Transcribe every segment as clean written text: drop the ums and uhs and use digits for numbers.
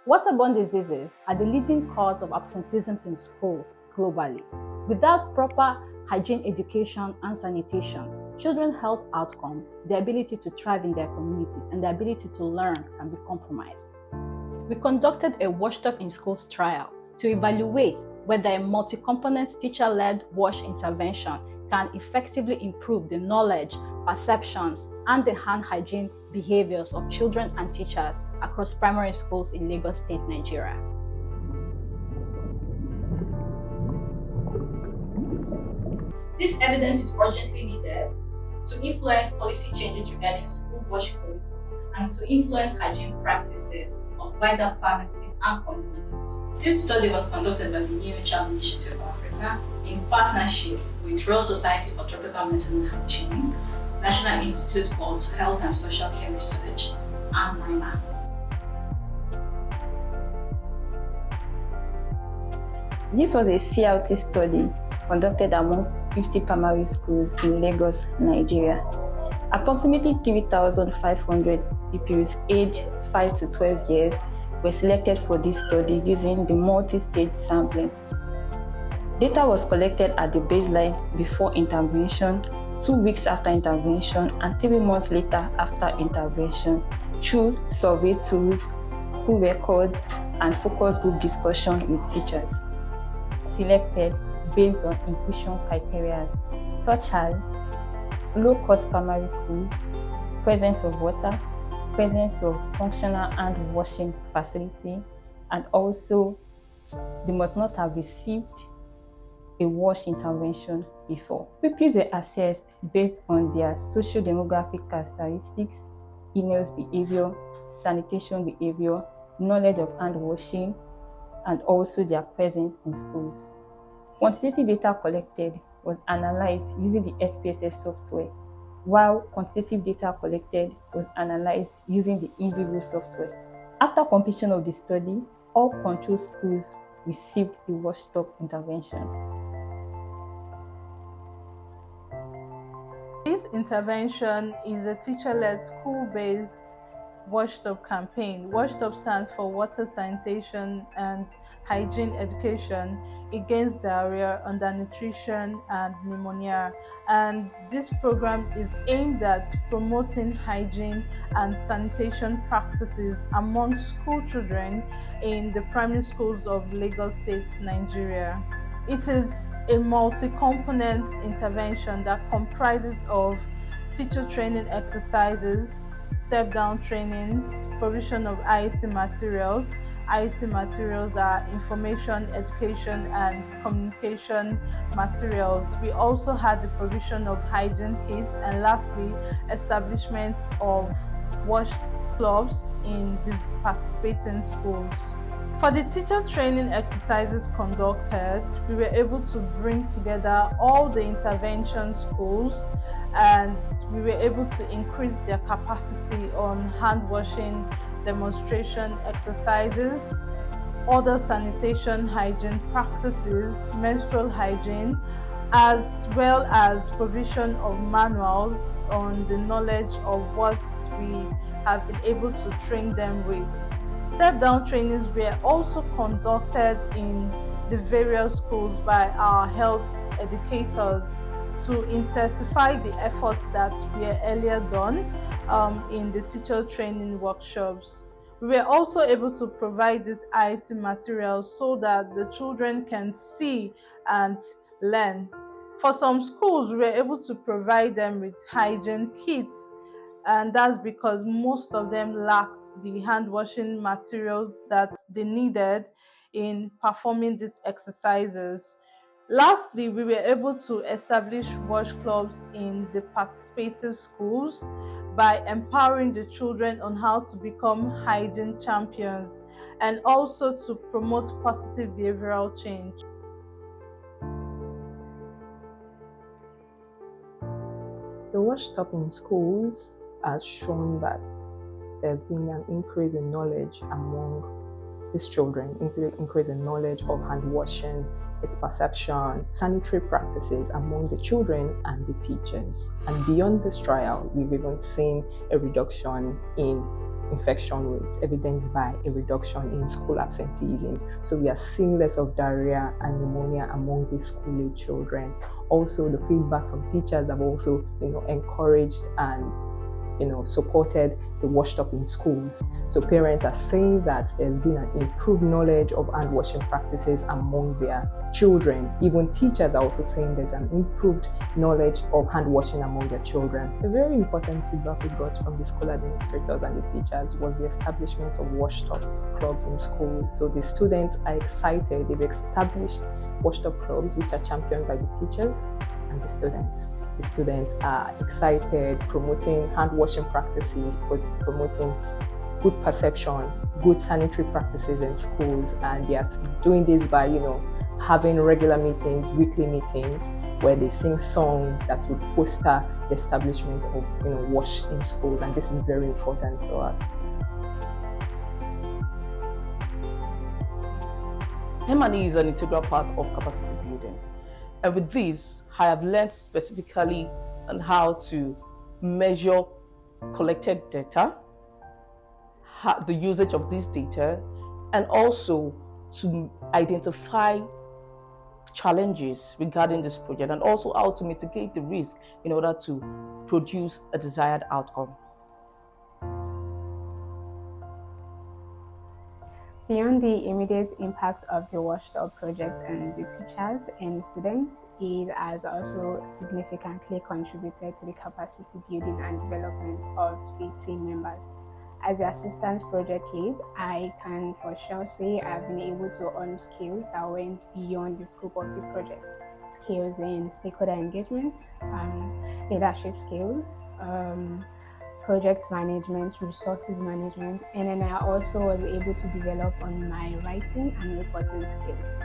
Waterborne diseases are the leading cause of absenteeism in schools globally. Without proper hygiene education and sanitation, children's health outcomes, their ability to thrive in their communities, and their ability to learn can be compromised. We conducted a Washed-Up in Schools trial to evaluate whether a multi-component teacher-led wash intervention can effectively improve the knowledge, perceptions, and the hand hygiene behaviors of children and teachers across primary schools in Lagos State, Nigeria. This evidence is urgently needed to influence policy changes regarding school wash curriculum and to influence hygiene practices of wider families and communities. This study was conducted by the New Child Initiative for Africa in partnership with Royal Society for Tropical Medicine and Hygiene, National Institute for Health and Social Care Research, and NIMA. This was a CLT study conducted among 50 primary schools in Lagos, Nigeria. Approximately 3,500 pupils aged 5 to 12 years were selected for this study using the multi-stage sampling. Data was collected at the baseline before intervention, 2 weeks after intervention, and 3 months later after intervention through survey tools, school records, and focus group discussion with teachers. Selected based on inclusion criteria such as low-cost primary schools, presence of water, presence of functional hand washing facility, and also they must not have received a wash intervention before. Pupils were assessed based on their socio-demographic characteristics, illness behavior, sanitation behavior, knowledge of hand washing, and also their presence in schools. Quantitative data collected was analyzed using the SPSS software, while quantitative data collected was analyzed using the in vivo software. After completion of the study, all control schools received the Washed-Up intervention. This intervention is a teacher-led school-based Washed-Up campaign. Washed-Up stands for Water, Sanitation and Hygiene Education against diarrhea, undernutrition, and pneumonia. And this program is aimed at promoting hygiene and sanitation practices among school children in the primary schools of Lagos State, Nigeria. It is a multi-component intervention that comprises of teacher training exercises, step-down trainings, provision of IEC materials. IEC materials are information, education, and communication materials. We also had the provision of hygiene kits, and lastly, establishment of wash clubs in the participating schools. For the teacher training exercises conducted, we were able to bring together all the intervention schools, and we were able to increase their capacity on hand washing demonstration exercises, other sanitation hygiene practices, menstrual hygiene, as well as provision of manuals on the knowledge of what we have been able to train them with. Step-down trainings were also conducted in the various schools by our health educators to intensify the efforts that were earlier done in the teacher training workshops. We were also able to provide this IEC materials so that the children can see and learn. For some schools, we were able to provide them with hygiene kits, and that's because most of them lacked the hand washing material that they needed in performing these exercises. Lastly, we were able to establish wash clubs in the participative schools by empowering the children on how to become hygiene champions and also to promote positive behavioral change. The Washed-Up in schools has shown that there's been an increase in knowledge among these children, increase in knowledge of hand washing, its perception, sanitary practices among the children and the teachers. And beyond this trial, we've even seen a reduction in infection rates, evidenced by a reduction in school absenteeism. So we are seeing less of diarrhea and pneumonia among these school-age children. Also, the feedback from teachers have also, encouraged and supported the washed up in schools. So parents are saying that there's been an improved knowledge of hand washing practices among their children. Even teachers are also saying there's an improved knowledge of hand washing among their children. A very important feedback we got from the school administrators and the teachers was the establishment of washed up clubs in schools. So the students are excited. They've established washed up clubs which are championed by the teachers and the students. The students are excited, promoting hand washing practices, promoting good perception, good sanitary practices in schools, and they are doing this by, having regular meetings, weekly meetings, where they sing songs that would foster the establishment of, wash in schools, and this is very important to us. M&E is an integral part of capacity building. And with this, I have learned specifically on how to measure collected data, the usage of this data, and also to identify challenges regarding this project, and also how to mitigate the risk in order to produce a desired outcome. Beyond the immediate impact of the Washed Up project and the teachers and students, it has also significantly contributed to the capacity building and development of the team members. As the assistant project lead, I can for sure say I've been able to earn skills that went beyond the scope of the project. Skills in stakeholder engagement, leadership skills, project management, resources management, and then I also was able to develop on my writing and reporting skills.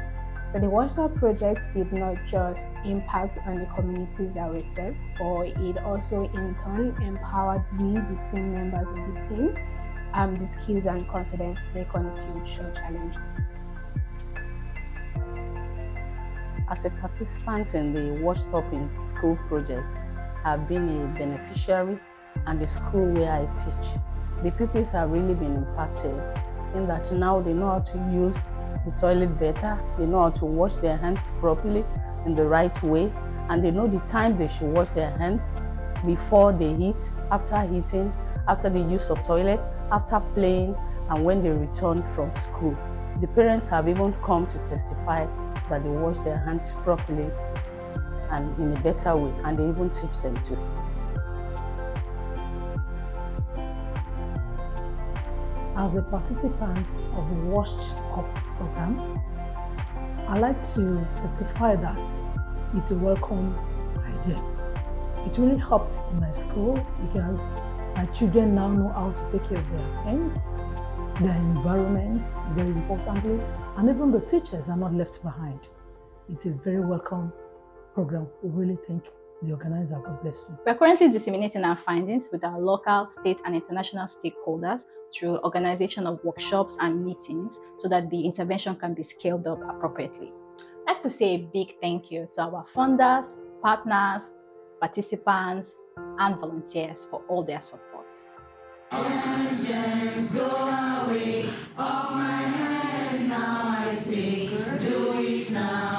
But the Washed Up project did not just impact on the communities that we served, but it also in turn empowered we, the team members of the team, the skills and confidence to take on future challenges. As a participant in the Washed Up in School project, I've been a beneficiary, and the school where I teach, the pupils have really been impacted in that now they know how to use the toilet better, they know how to wash their hands properly in the right way, and they know the time they should wash their hands before they eat, after eating, after the use of toilet, after playing, and when they return from school. The parents have even come to testify that they wash their hands properly and in a better way, and they even teach them to. As a participant of the Washed Up program, I like to testify that it's a welcome idea. It really helped in my school because my children now know how to take care of their hands, their environment, very importantly, and even the teachers are not left behind. It's a very welcome program. We really thank the organizer. God bless you. We're currently disseminating our findings with our local, state, and international stakeholders through organization of workshops and meetings so that the intervention can be scaled up appropriately. I'd like to say a big thank you to our funders, partners, participants, and volunteers for all their support. Go away, off my hands, now I say, do it now.